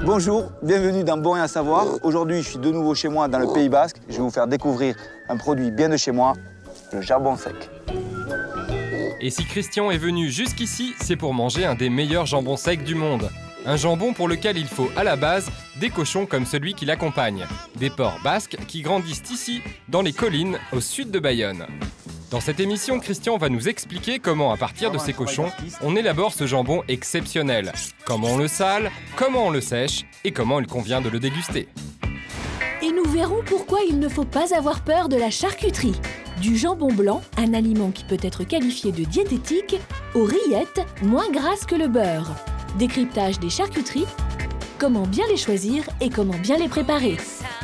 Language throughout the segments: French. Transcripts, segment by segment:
Bonjour, bienvenue dans Bon Rien à Savoir. Aujourd'hui, je suis de nouveau chez moi dans le Pays Basque. Je vais vous faire découvrir un produit bien de chez moi, le jambon sec. Et si Christian est venu jusqu'ici, c'est pour manger un des meilleurs jambons secs du monde. Un jambon pour lequel il faut à la base des cochons comme celui qui l'accompagne. Des porcs basques qui grandissent ici, dans les collines, au sud de Bayonne. Dans cette émission, Christian va nous expliquer comment, à partir de ces cochons, on élabore ce jambon exceptionnel. Comment on le sale, comment on le sèche et comment il convient de le déguster. Et nous verrons pourquoi il ne faut pas avoir peur de la charcuterie. Du jambon blanc, un aliment qui peut être qualifié de diététique, aux rillettes, moins grasses que le beurre. Décryptage des charcuteries, comment bien les choisir et comment bien les préparer.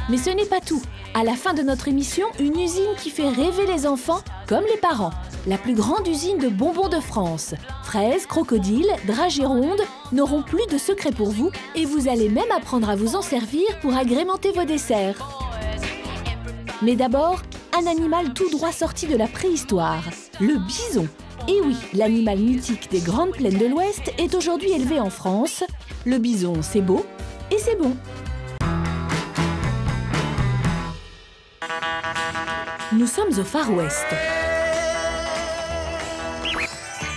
Mais ce n'est pas tout. À la fin de notre émission, une usine qui fait rêver les enfants comme les parents. La plus grande usine de bonbons de France. Fraises, crocodiles, dragées rondes n'auront plus de secrets pour vous et vous allez même apprendre à vous en servir pour agrémenter vos desserts. Mais d'abord, un animal tout droit sorti de la préhistoire, le bison. Et oui, l'animal mythique des grandes plaines de l'Ouest est aujourd'hui élevé en France. Le bison, c'est beau et c'est bon. Nous sommes au Far West.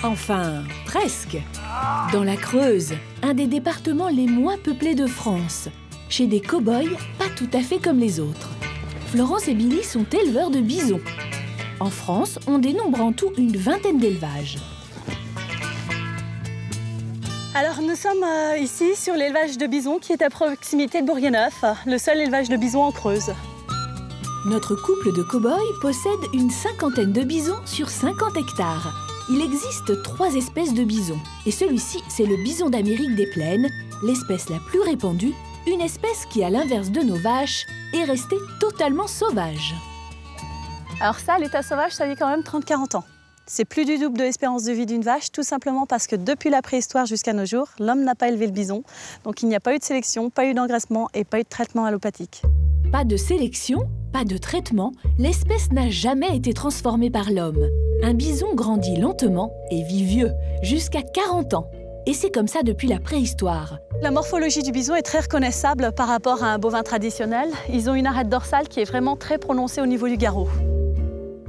Enfin, presque. Dans la Creuse, un des départements les moins peuplés de France. Chez des cow-boys, pas tout à fait comme les autres. Florence et Billy sont éleveurs de bisons. En France, on dénombre en tout une vingtaine d'élevages. Alors nous sommes ici sur l'élevage de bisons qui est à proximité de Bourguenneuf, le seul élevage de bisons en Creuse. Notre couple de cow-boys possède une cinquantaine de bisons sur 50 hectares. Il existe 3 espèces de bisons. Et celui-ci, c'est le bison d'Amérique des plaines, l'espèce la plus répandue, une espèce qui, à l'inverse de nos vaches, est restée totalement sauvage. Alors ça, l'état sauvage, ça vit quand même 30-40 ans. C'est plus du double de l'espérance de vie d'une vache, tout simplement parce que depuis la préhistoire jusqu'à nos jours, l'homme n'a pas élevé le bison. Donc il n'y a pas eu de sélection, pas eu d'engraissement et pas eu de traitement allopathique. Pas de sélection, pas de traitement, l'espèce n'a jamais été transformée par l'homme. Un bison grandit lentement et vit vieux, jusqu'à 40 ans. Et c'est comme ça depuis la préhistoire. La morphologie du bison est très reconnaissable par rapport à un bovin traditionnel. Ils ont une arête dorsale qui est vraiment très prononcée au niveau du garrot.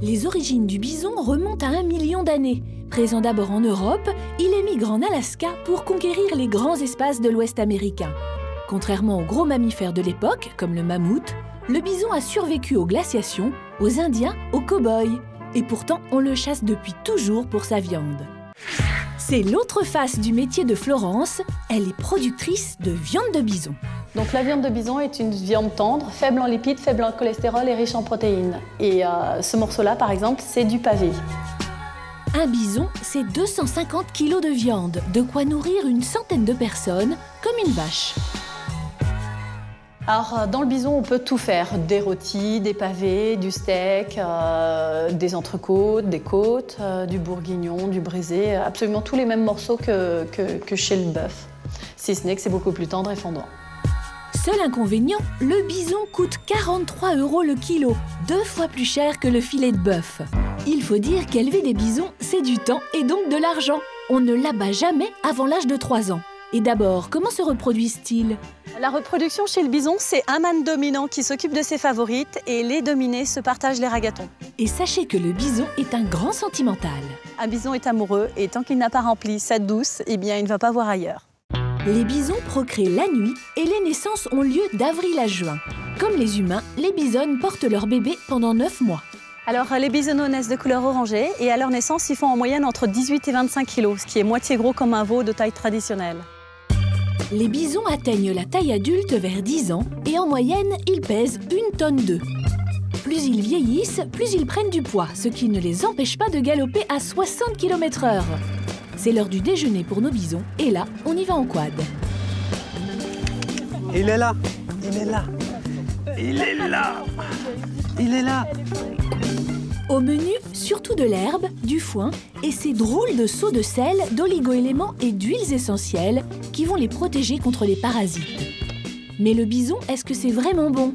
Les origines du bison remontent à 1 million d'années. Présent d'abord en Europe, il émigre en Alaska pour conquérir les grands espaces de l'Ouest américain. Contrairement aux gros mammifères de l'époque, comme le mammouth, le bison a survécu aux glaciations, aux Indiens, aux cow-boys. Et pourtant, on le chasse depuis toujours pour sa viande. C'est l'autre face du métier de Florence. Elle est productrice de viande de bison. Donc la viande de bison est une viande tendre, faible en lipides, faible en cholestérol et riche en protéines. Et ce morceau-là, par exemple, c'est du pavé. Un bison, c'est 250 kg de viande, de quoi nourrir une centaine de personnes, comme une vache. Alors, dans le bison, on peut tout faire. Des rôtis, des pavés, du steak, des entrecôtes, des côtes, du bourguignon, du braisé, absolument tous les mêmes morceaux que chez le bœuf. Si ce n'est que c'est beaucoup plus tendre et fondant. Seul inconvénient, le bison coûte 43 € le kilo, 2 fois plus cher que le filet de bœuf. Il faut dire qu'élever des bisons, c'est du temps et donc de l'argent. On ne l'abat jamais avant l'âge de 3 ans. Et d'abord, comment se reproduisent-ils? La reproduction chez le bison, c'est un mâle dominant qui s'occupe de ses favorites et les dominés se partagent les ragatons. Et sachez que le bison est un grand sentimental. Un bison est amoureux et tant qu'il n'a pas rempli sa douce, eh bien, il ne va pas voir ailleurs. Les bisons procréent la nuit et les naissances ont lieu d'avril à juin. Comme les humains, les bisonnes portent leur bébé pendant 9 mois. Alors, les bisonneaux naissent de couleur orangée et à leur naissance, ils font en moyenne entre 18 et 25 kg, ce qui est moitié gros comme un veau de taille traditionnelle. Les bisons atteignent la taille adulte vers 10 ans et en moyenne, ils pèsent 1 tonne d'œufs. Plus ils vieillissent, plus ils prennent du poids, ce qui ne les empêche pas de galoper à 60 km/h. C'est l'heure du déjeuner pour nos bisons et là, on y va en quad. Il est là, il est là, il est là, il est là. Au menu, surtout de l'herbe, du foin et ces drôles de seaux de sel, d'oligo-éléments et d'huiles essentielles qui vont les protéger contre les parasites. Mais le bison, est-ce que c'est vraiment bon?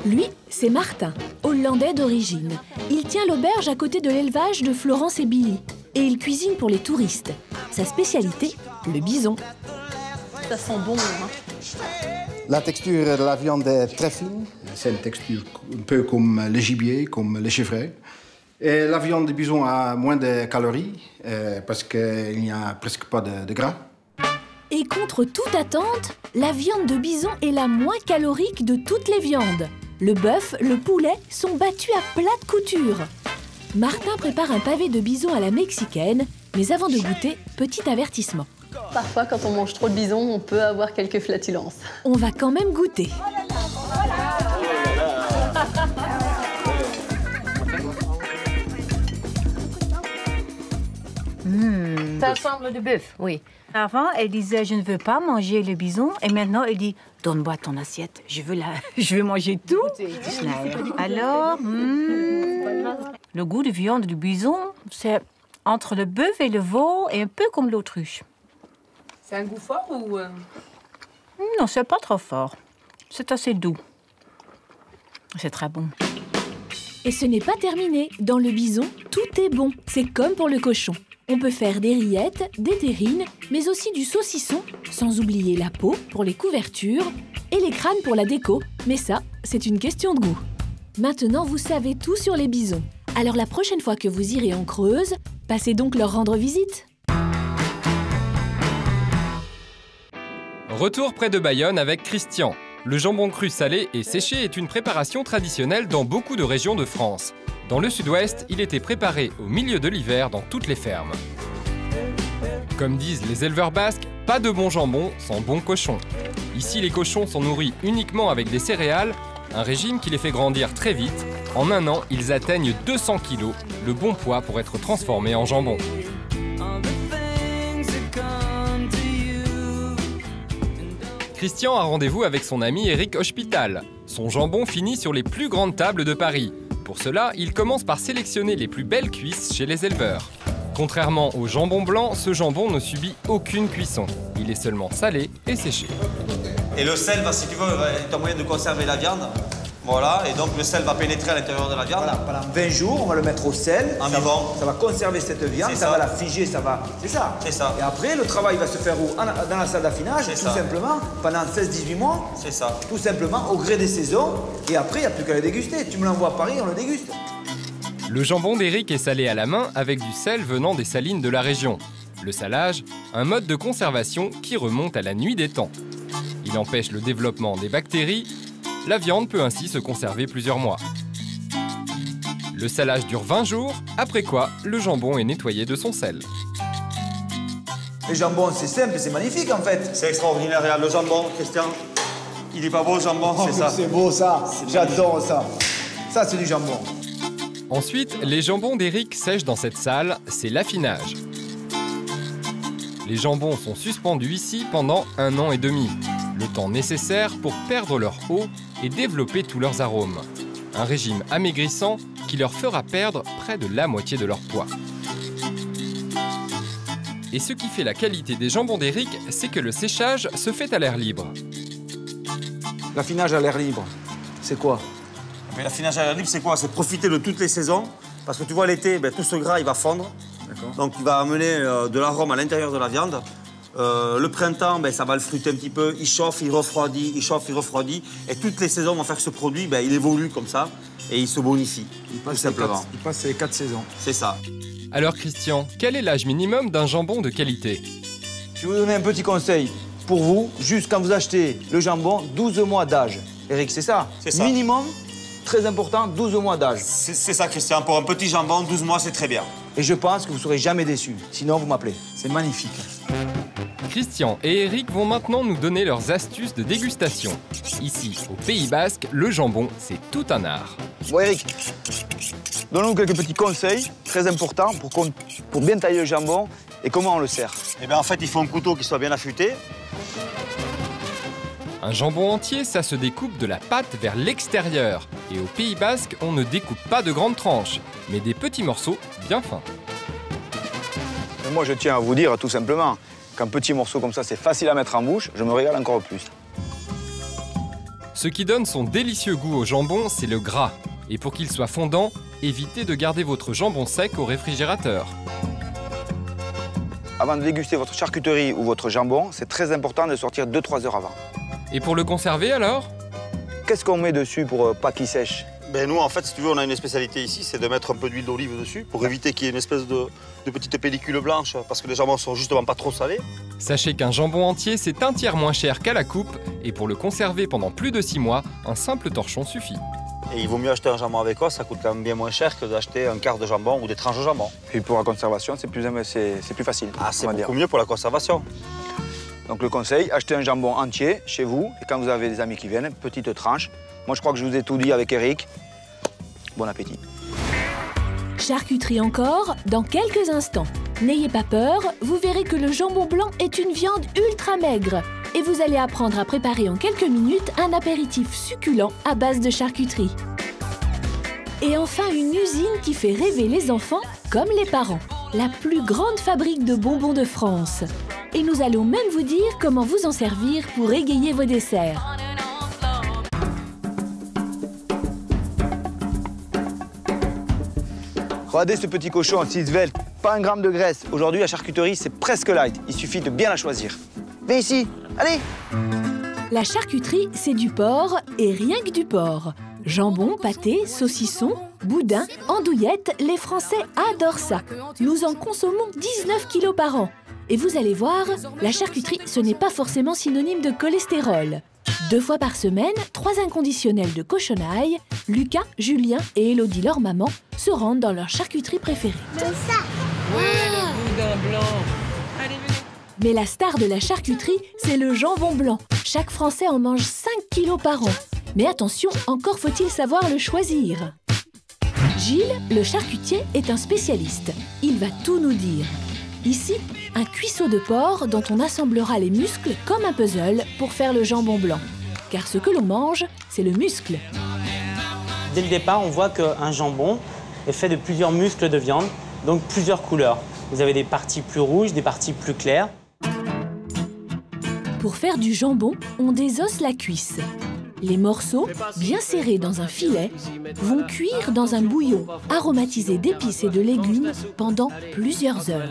Lui, c'est Martin, hollandais d'origine. Il tient l'auberge à côté de l'élevage de Florence et Billy et il cuisine pour les touristes. sa spécialité, le bison. Ça sent bon, hein. La texture de la viande est très fine. C'est une texture un peu comme le gibier, comme le chevreuil. Et la viande de bison a moins de calories parce qu'il n'y a presque pas de gras. Et contre toute attente, la viande de bison est la moins calorique de toutes les viandes. Le bœuf, le poulet sont battus à plate couture. Martin prépare un pavé de bison à la mexicaine, mais avant de goûter, petit avertissement. Parfois, quand on mange trop de bison, on peut avoir quelques flatulences. On va quand même goûter. Ça ressemble de bœuf, oui. Avant, elle disait, je ne veux pas manger le bison. Et maintenant, elle dit, donne-moi ton assiette. Je veux manger tout. Alors, le goût de viande du bison, c'est entre le bœuf et le veau et un peu comme l'autruche. C'est un goût fort ou... Non, c'est pas trop fort. C'est assez doux. C'est très bon. Et ce n'est pas terminé. Dans le bison, tout est bon. C'est comme pour le cochon. On peut faire des rillettes, des terrines, mais aussi du saucisson, sans oublier la peau pour les couvertures et les crânes pour la déco. Mais ça, c'est une question de goût. Maintenant, vous savez tout sur les bisons. Alors la prochaine fois que vous irez en Creuse, passez donc leur rendre visite. Retour près de Bayonne avec Christian. Le jambon cru salé et séché est une préparation traditionnelle dans beaucoup de régions de France. Dans le sud-ouest, il était préparé au milieu de l'hiver dans toutes les fermes. Comme disent les éleveurs basques, pas de bon jambon sans bon cochon. Ici, les cochons sont nourris uniquement avec des céréales, un régime qui les fait grandir très vite. En un an, ils atteignent 200 kg, le bon poids pour être transformés en jambon. Christian a rendez-vous avec son ami Eric Hospital. Son jambon finit sur les plus grandes tables de Paris. Pour cela, il commence par sélectionner les plus belles cuisses chez les éleveurs. Contrairement au jambon blanc, ce jambon ne subit aucune cuisson. Il est seulement salé et séché. Et le sel, si tu veux, est un moyen de conserver la viande. Voilà, et donc le sel va pénétrer à l'intérieur de la viande. Voilà, pendant 20 jours, on va le mettre au sel. En vivant. Ça va conserver cette viande, ça va la figer, ça va... C'est ça. C'est ça. Et après, le travail va se faire où? Dans la salle d'affinage, tout simplement, pendant 16-18 mois. C'est ça. Tout simplement, au gré des saisons. Et après, il n'y a plus qu'à le déguster. Tu me l'envoies à Paris, on le déguste. Le jambon d'Éric est salé à la main avec du sel venant des salines de la région. Le salage, un mode de conservation qui remonte à la nuit des temps. Il empêche le développement des bactéries. La viande peut ainsi se conserver plusieurs mois. Le salage dure 20 jours, après quoi le jambon est nettoyé de son sel. Le jambon, c'est simple, c'est magnifique en fait. C'est extraordinaire, regarde le jambon, Christian. Il est pas beau le jambon, c'est ça. C'est beau ça, j'adore ça. Ça, c'est du jambon. Ensuite, les jambons d'Éric sèchent dans cette salle, c'est l'affinage. Les jambons sont suspendus ici pendant 1 an et demi. Le temps nécessaire pour perdre leur eau et développer tous leurs arômes. Un régime amaigrissant qui leur fera perdre près de la moitié de leur poids. Et ce qui fait la qualité des jambons d'Éric, c'est que le séchage se fait à l'air libre. L'affinage à l'air libre, c'est quoi? Mais l'affinage à l'air libre, c'est quoi? C'est profiter de toutes les saisons. Parce que tu vois, l'été, tout ce gras, il va fondre. Donc, il va amener de l'arôme à l'intérieur de la viande. Le printemps, ça va le fruiter un petit peu. Il chauffe, il refroidit, il chauffe, il refroidit. Et toutes les saisons vont faire que ce produit, il évolue comme ça. Et il se bonifie, tout simplement. Il passe les 4 saisons. C'est ça. Alors Christian, quel est l'âge minimum d'un jambon de qualité? Je vais vous donner un petit conseil. Pour vous, juste quand vous achetez le jambon, 12 mois d'âge. Eric, c'est ça? C'est ça. Minimum, très important, 12 mois d'âge. C'est ça, Christian. Pour un petit jambon, 12 mois, c'est très bien. Et je pense que vous ne serez jamais déçus. Sinon, vous m'appelez. C'est magnifique. Christian et Eric vont maintenant nous donner leurs astuces de dégustation. Ici, au Pays Basque, le jambon, c'est tout un art. Bon, Eric, donne-nous quelques petits conseils très importants pour bien tailler le jambon et comment on le sert. Eh bien, en fait, il faut un couteau qui soit bien affûté. Un jambon entier, ça se découpe de la pâte vers l'extérieur. Et au Pays Basque, on ne découpe pas de grandes tranches, mais des petits morceaux bien fins. Et moi, je tiens à vous dire tout simplement qu'un petit morceau comme ça, c'est facile à mettre en bouche. Je me régale encore plus. Ce qui donne son délicieux goût au jambon, c'est le gras. Et pour qu'il soit fondant, évitez de garder votre jambon sec au réfrigérateur. Avant de déguster votre charcuterie ou votre jambon, c'est très important de sortir 2-3 heures avant. Et pour le conserver alors? Qu'est-ce qu'on met dessus pour pas qu'il sèche? Ben nous, en fait, si tu veux, on a une spécialité ici, c'est de mettre un peu d'huile d'olive dessus pour éviter qu'il y ait une espèce de petite pellicule blanche, parce que les jambons sont justement pas trop salés. Sachez qu'un jambon entier, c'est un tiers moins cher qu'à la coupe, et pour le conserver pendant plus de 6 mois, un simple torchon suffit. Et il vaut mieux acheter un jambon avec os, ça coûte quand même bien moins cher que d'acheter un quart de jambon ou des tranches de jambon. Et pour la conservation, c'est plus facile. Ah, c'est beaucoup mieux pour la conservation. Donc le conseil, achetez un jambon entier chez vous, et quand vous avez des amis qui viennent, petite tranche. Moi, je crois que je vous ai tout dit avec Eric. Bon appétit. Charcuterie encore, dans quelques instants. N'ayez pas peur, vous verrez que le jambon blanc est une viande ultra maigre. Et vous allez apprendre à préparer en quelques minutes un apéritif succulent à base de charcuterie. Et enfin, une usine qui fait rêver les enfants comme les parents. La plus grande fabrique de bonbons de France. Et nous allons même vous dire comment vous en servir pour égayer vos desserts. Regardez ce petit cochon en svelte, pas un gramme de graisse. Aujourd'hui, la charcuterie, c'est presque light. Il suffit de bien la choisir. Viens ici, allez! La charcuterie, c'est du porc et rien que du porc. Jambon, pâté, saucisson, boudin, andouillettes, les Français adorent ça. Nous en consommons 19 kilos par an. Et vous allez voir, la charcuterie, ce n'est pas forcément synonyme de cholestérol. 2 fois par semaine, 3 inconditionnels de cochonaille, Lucas, Julien et Élodie, leur maman, se rendent dans leur charcuterie préférée. C'est ça. Ouais, le boudin blanc. Allez, venez. Mais la star de la charcuterie, c'est le jambon blanc. Chaque Français en mange 5 kilos par an. Mais attention, encore faut-il savoir le choisir. Gilles, le charcutier, est un spécialiste. Il va tout nous dire. Ici, un cuisseau de porc dont on assemblera les muscles comme un puzzle pour faire le jambon blanc. Car ce que l'on mange, c'est le muscle. Dès le départ, on voit qu'un jambon est fait de plusieurs muscles de viande, donc plusieurs couleurs. Vous avez des parties plus rouges, des parties plus claires. Pour faire du jambon, on désosse la cuisse. Les morceaux, bien serrés dans un filet, vont cuire dans un bouillon aromatisé d'épices et de légumes pendant plusieurs heures.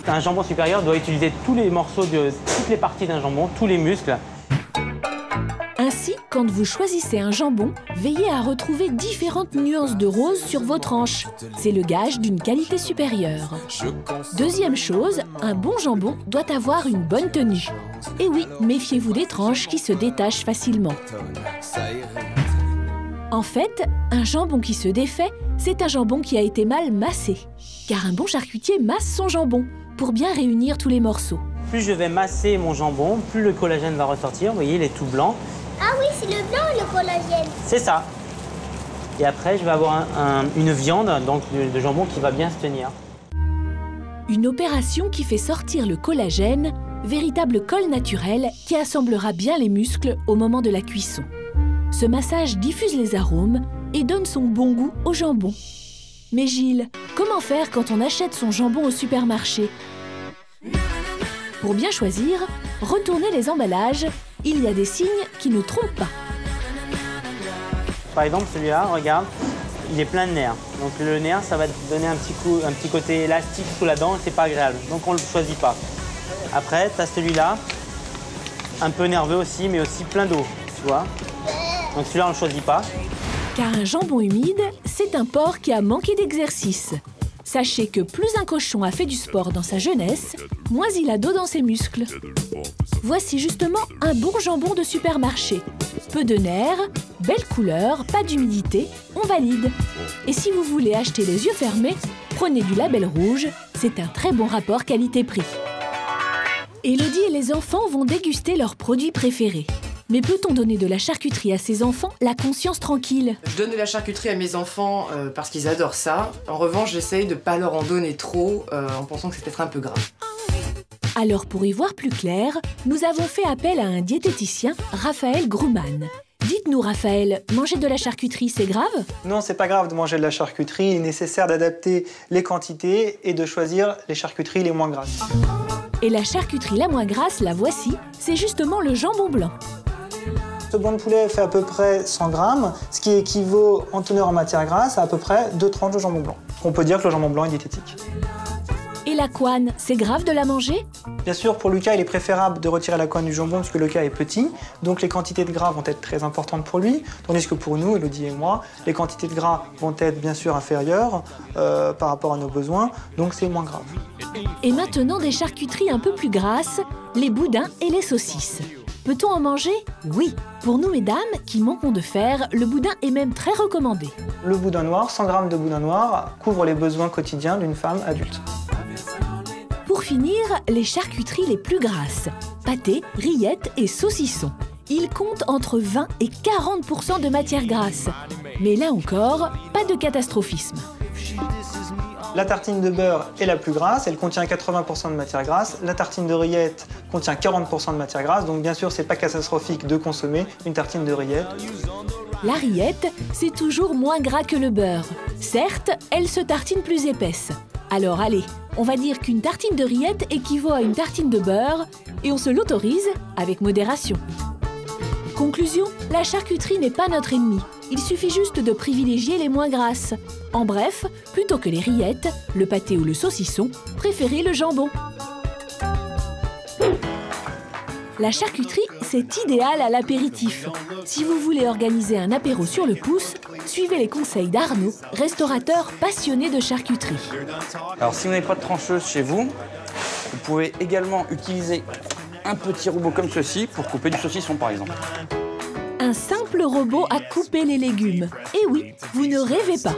Un jambon supérieur doit utiliser tous les morceaux de toutes les parties d'un jambon, tous les muscles. Ainsi, quand vous choisissez un jambon, veillez à retrouver différentes nuances de rose sur vos tranches. C'est le gage d'une qualité supérieure. Deuxième chose, un bon jambon doit avoir une bonne tenue. Et oui, méfiez-vous des tranches qui se détachent facilement. En fait, un jambon qui se défait, c'est un jambon qui a été mal massé. Car un bon charcutier masse son jambon pour bien réunir tous les morceaux. Plus je vais masser mon jambon, plus le collagène va ressortir. Vous voyez, il est tout blanc. Ah oui, c'est le blanc le collagène. C'est ça. Et après, je vais avoir une viande donc de jambon qui va bien se tenir. Une opération qui fait sortir le collagène, véritable colle naturelle qui assemblera bien les muscles au moment de la cuisson. Ce massage diffuse les arômes et donne son bon goût au jambon. Mais Gilles, comment faire quand on achète son jambon au supermarché? Pour bien choisir, retournez les emballages. Il y a des signes qui ne trompent pas. Par exemple, celui-là, regarde, il est plein de nerfs. Donc le nerf, ça va te donner un petit côté élastique sous la dent, c'est pas agréable. Donc on ne le choisit pas. Après, tu as celui-là, un peu nerveux aussi, mais aussi plein d'eau, tu vois. Donc celui-là, on ne le choisit pas. Car un jambon humide, c'est un porc qui a manqué d'exercice. Sachez que plus un cochon a fait du sport dans sa jeunesse, moins il a d'eau dans ses muscles. Voici justement un bon jambon de supermarché. Peu de nerfs, belle couleur, pas d'humidité, on valide. Et si vous voulez acheter les yeux fermés, prenez du label rouge, c'est un très bon rapport qualité-prix. Élodie et les enfants vont déguster leurs produits préférés. Mais peut-on donner de la charcuterie à ses enfants la conscience tranquille? Je donne de la charcuterie à mes enfants parce qu'ils adorent ça. En revanche, j'essaye de ne pas leur en donner trop en pensant que c'est peut-être un peu grave. Alors pour y voir plus clair, nous avons fait appel à un diététicien, Raphaël Grumman. Dites-nous Raphaël, manger de la charcuterie, c'est grave? Non, c'est pas grave de manger de la charcuterie. Il est nécessaire d'adapter les quantités et de choisir les charcuteries les moins grasses. Et la charcuterie la moins grasse, la voici, c'est justement le jambon blanc. Ce blanc de poulet fait à peu près 100 grammes, ce qui équivaut en teneur en matière grasse à peu près 2 tranches de jambon blanc. On peut dire que le jambon blanc est diététique. Et la couenne, c'est grave de la manger? Bien sûr, pour Lucas, il est préférable de retirer la couenne du jambon parce que Lucas est petit, donc les quantités de gras vont être très importantes pour lui, tandis que pour nous, Elodie et moi, les quantités de gras vont être bien sûr inférieures par rapport à nos besoins, donc c'est moins grave. Et maintenant, des charcuteries un peu plus grasses, les boudins et les saucisses. Peut-on en manger? Oui. Pour nous, mesdames, qui manquons de fer, le boudin est même très recommandé. Le boudin noir, 100 g de boudin noir, couvre les besoins quotidiens d'une femme adulte. Pour finir, les charcuteries les plus grasses. Pâtés, rillettes et saucissons. Ils comptent entre 20 et 40% de matière grasse. Mais là encore, pas de catastrophisme. La tartine de beurre est la plus grasse, elle contient 80% de matière grasse. La tartine de rillettes contient 40% de matière grasse, donc bien sûr, c'est pas catastrophique de consommer une tartine de rillettes. La rillette, c'est toujours moins gras que le beurre. Certes, elle se tartine plus épaisse. Alors allez, on va dire qu'une tartine de rillettes équivaut à une tartine de beurre et on se l'autorise avec modération. Conclusion, la charcuterie n'est pas notre ennemi. Il suffit juste de privilégier les moins grasses. En bref, plutôt que les rillettes, le pâté ou le saucisson, préférez le jambon. La charcuterie, c'est idéal à l'apéritif. Si vous voulez organiser un apéro sur le pouce, suivez les conseils d'Arnaud, restaurateur passionné de charcuterie. Alors si vous n'avez pas de trancheuse chez vous, vous pouvez également utiliser un petit robot comme ceci pour couper du saucisson par exemple. Un simple robot à couper les légumes. Et oui, vous ne rêvez pas.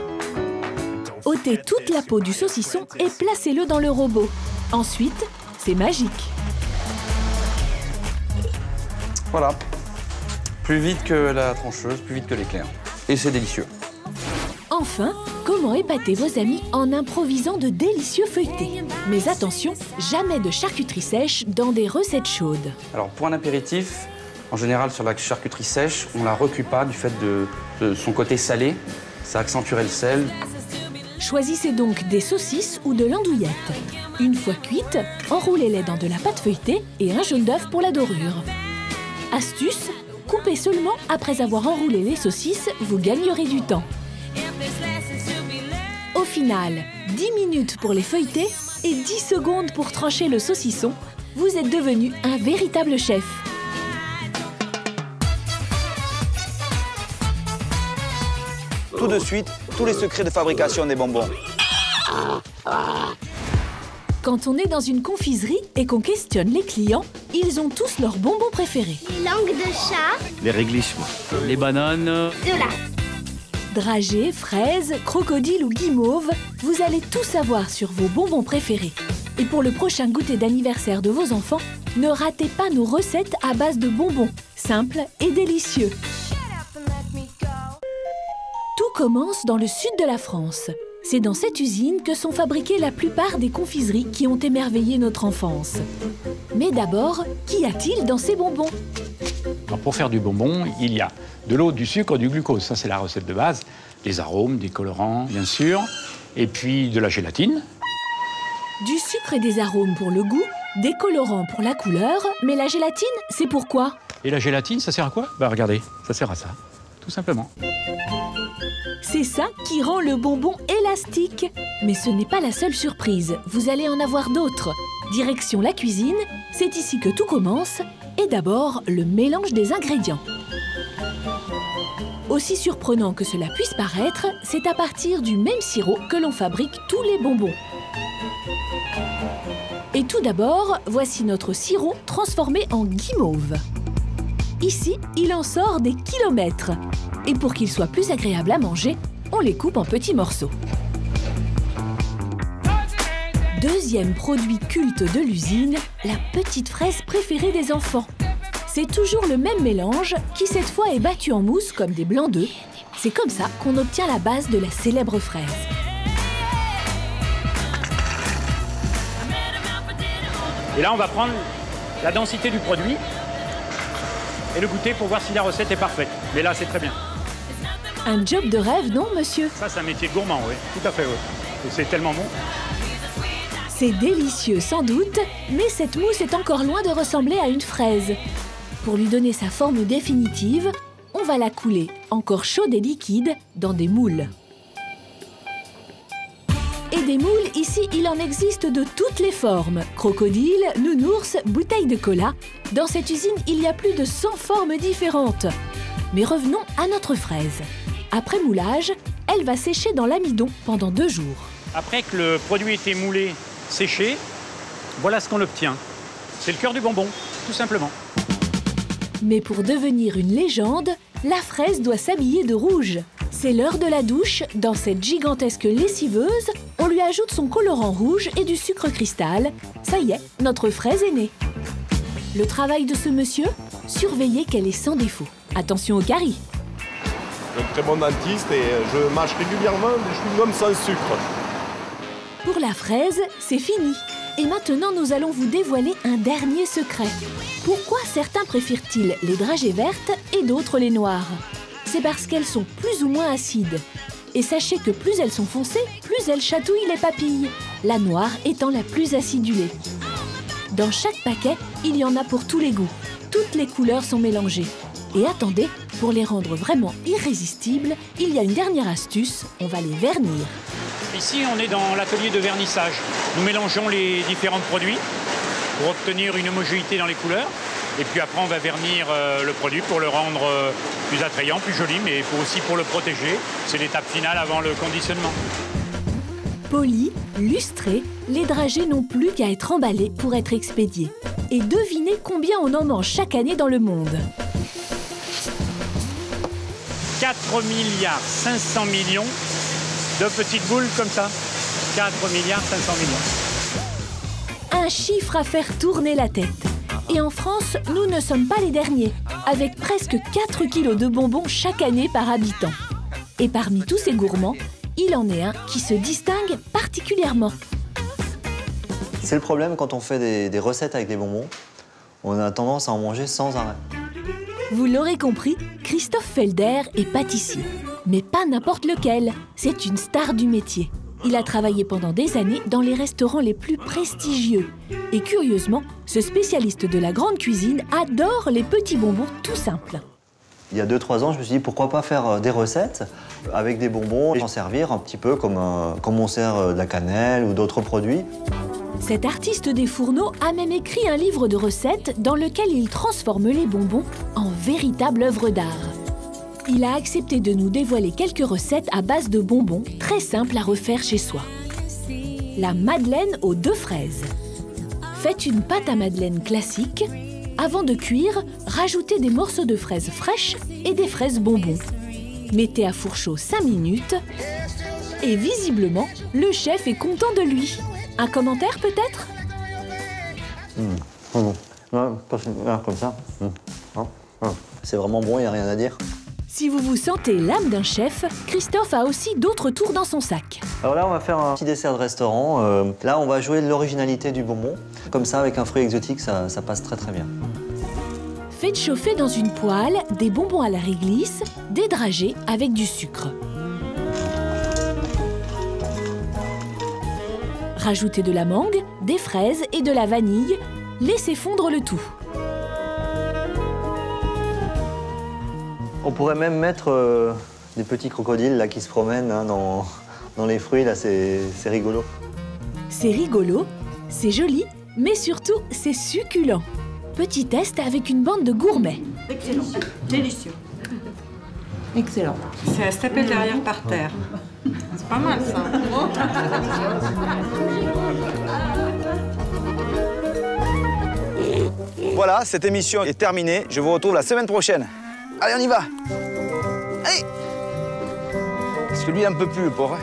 ôtez toute la peau du saucisson et placez-le dans le robot. Ensuite, c'est magique. Voilà. Plus vite que la trancheuse, plus vite que l'éclair. Et c'est délicieux. Enfin, comment épater vos amis en improvisant de délicieux feuilletés. Mais attention, jamais de charcuterie sèche dans des recettes chaudes. Alors pour un apéritif, en général sur la charcuterie sèche, on la recuit pas du fait de son côté salé. Ça accentuerait le sel. Choisissez donc des saucisses ou de l'andouillette. Une fois cuites, enroulez-les dans de la pâte feuilletée et un jaune d'œuf pour la dorure. Astuce, coupez seulement après avoir enroulé les saucisses, vous gagnerez du temps. Au final, 10 minutes pour les feuilleter et 10 secondes pour trancher le saucisson. Vous êtes devenu un véritable chef. Tout de suite, tous les secrets de fabrication des bonbons. Quand on est dans une confiserie et qu'on questionne les clients, ils ont tous leurs bonbons préférés. Les langues de chat. Les réglisses, les bananes. De là. Dragées, fraises, crocodiles ou guimauve, vous allez tout savoir sur vos bonbons préférés. Et pour le prochain goûter d'anniversaire de vos enfants, ne ratez pas nos recettes à base de bonbons, simples et délicieux. Tout commence dans le sud de la France. C'est dans cette usine que sont fabriquées la plupart des confiseries qui ont émerveillé notre enfance. Mais d'abord, qu'y a-t-il dans ces bonbons? Alors pour faire du bonbon, il y a de l'eau, du sucre, du glucose. Ça, c'est la recette de base. Des arômes, des colorants, bien sûr. Et puis de la gélatine. Du sucre et des arômes pour le goût, des colorants pour la couleur. Mais la gélatine, c'est pourquoi? Et la gélatine, ça sert à quoi? Bah regardez, ça sert à ça, tout simplement. C'est ça qui rend le bonbon élastique. Mais ce n'est pas la seule surprise, vous allez en avoir d'autres. Direction la cuisine, c'est ici que tout commence. Et d'abord, le mélange des ingrédients. Aussi surprenant que cela puisse paraître, c'est à partir du même sirop que l'on fabrique tous les bonbons. Et tout d'abord, voici notre sirop transformé en guimauve. Ici, il en sort des kilomètres. Et pour qu'il soit plus agréable à manger, on les coupe en petits morceaux. Deuxième produit culte de l'usine, la petite fraise préférée des enfants. C'est toujours le même mélange qui cette fois est battu en mousse comme des blancs d'œufs. C'est comme ça qu'on obtient la base de la célèbre fraise. Et là, on va prendre la densité du produit et le goûter pour voir si la recette est parfaite. Mais là, c'est très bien. Un job de rêve, non, monsieur? Ça, c'est un métier gourmand, oui. Tout à fait, oui. Et c'est tellement bon. C'est délicieux, sans doute, mais cette mousse est encore loin de ressembler à une fraise. Pour lui donner sa forme définitive, on va la couler, encore chaude et liquide, dans des moules. Et Et des moules, ici, il en existe de toutes les formes. Crocodile, nounours, bouteilles de cola. Dans cette usine, il y a plus de 100 formes différentes. Mais revenons à notre fraise. Après moulage, elle va sécher dans l'amidon pendant 2 jours. Après que le produit ait été moulé, séché, voilà ce qu'on obtient. C'est le cœur du bonbon, tout simplement. Mais pour devenir une légende, la fraise doit s'habiller de rouge. C'est l'heure de la douche. Dans cette gigantesque lessiveuse, on lui ajoute son colorant rouge et du sucre cristal. Ça y est, notre fraise est née. Le travail de ce monsieur, surveiller qu'elle est sans défaut. Attention au caries. Je suis un très bon dentiste et je mange régulièrement des chewing-gums sans sucre. Pour la fraise, c'est fini. Et maintenant, nous allons vous dévoiler un dernier secret. Pourquoi certains préfèrent-ils les dragées vertes et d'autres les noires? C'est parce qu'elles sont plus ou moins acides. Et sachez que plus elles sont foncées, plus elles chatouillent les papilles, la noire étant la plus acidulée. Dans chaque paquet, il y en a pour tous les goûts. Toutes les couleurs sont mélangées. Et attendez, pour les rendre vraiment irrésistibles, il y a une dernière astuce, on va les vernir. Ici, on est dans l'atelier de vernissage. Nous mélangeons les différents produits pour obtenir une homogénéité dans les couleurs. Et puis après, on va vernir le produit pour le rendre plus attrayant, plus joli, mais aussi pour le protéger. C'est l'étape finale avant le conditionnement. Polis, lustrés, les dragées n'ont plus qu'à être emballés pour être expédiés. Et devinez combien on en mange chaque année dans le monde. 4 milliards 500 millions de petites boules comme ça. 4 milliards 500 millions. Un chiffre à faire tourner la tête. Et en France, nous ne sommes pas les derniers, avec presque 4 kilos de bonbons chaque année par habitant. Et parmi tous ces gourmands, il en est un qui se distingue particulièrement. C'est le problème quand on fait des recettes avec des bonbons. On a tendance à en manger sans arrêt. Vous l'aurez compris, Christophe Felder est pâtissier. Mais pas n'importe lequel, c'est une star du métier. Il a travaillé pendant des années dans les restaurants les plus prestigieux. Et curieusement, ce spécialiste de la grande cuisine adore les petits bonbons tout simples. Il y a 2-3 ans, je me suis dit pourquoi pas faire des recettes avec des bonbons et en servir un petit peu comme on sert de la cannelle ou d'autres produits. Cet artiste des fourneaux a même écrit un livre de recettes dans lequel il transforme les bonbons en véritable œuvre d'art. Il a accepté de nous dévoiler quelques recettes à base de bonbons, très simples à refaire chez soi. La madeleine aux 2 fraises. Faites une pâte à madeleine classique. Avant de cuire, rajoutez des morceaux de fraises fraîches et des fraises bonbons. Mettez à four chaud 5 minutes. Et visiblement, le chef est content de lui. Un commentaire peut-être? Comme ça. C'est vraiment bon, il n'y a rien à dire. Si vous vous sentez l'âme d'un chef, Christophe a aussi d'autres tours dans son sac. Alors là, on va faire un petit dessert de restaurant. Là, on va jouer l'originalité du bonbon. Comme ça, avec un fruit exotique, ça passe très très bien. Faites chauffer dans une poêle des bonbons à la réglisse, des dragées avec du sucre. Rajoutez de la mangue, des fraises et de la vanille. Laissez fondre le tout. On pourrait même mettre des petits crocodiles là, qui se promènent hein, dans les fruits. Là, c'est rigolo. C'est rigolo, c'est joli, mais surtout, c'est succulent. Petit test avec une bande de gourmets. Excellent, délicieux. Excellent. C'est à se taper derrière par terre. C'est pas mal, ça. Voilà, cette émission est terminée. Je vous retrouve la semaine prochaine. Allez, on y va. Allez. Parce que lui, il en peut plus, le pauvre.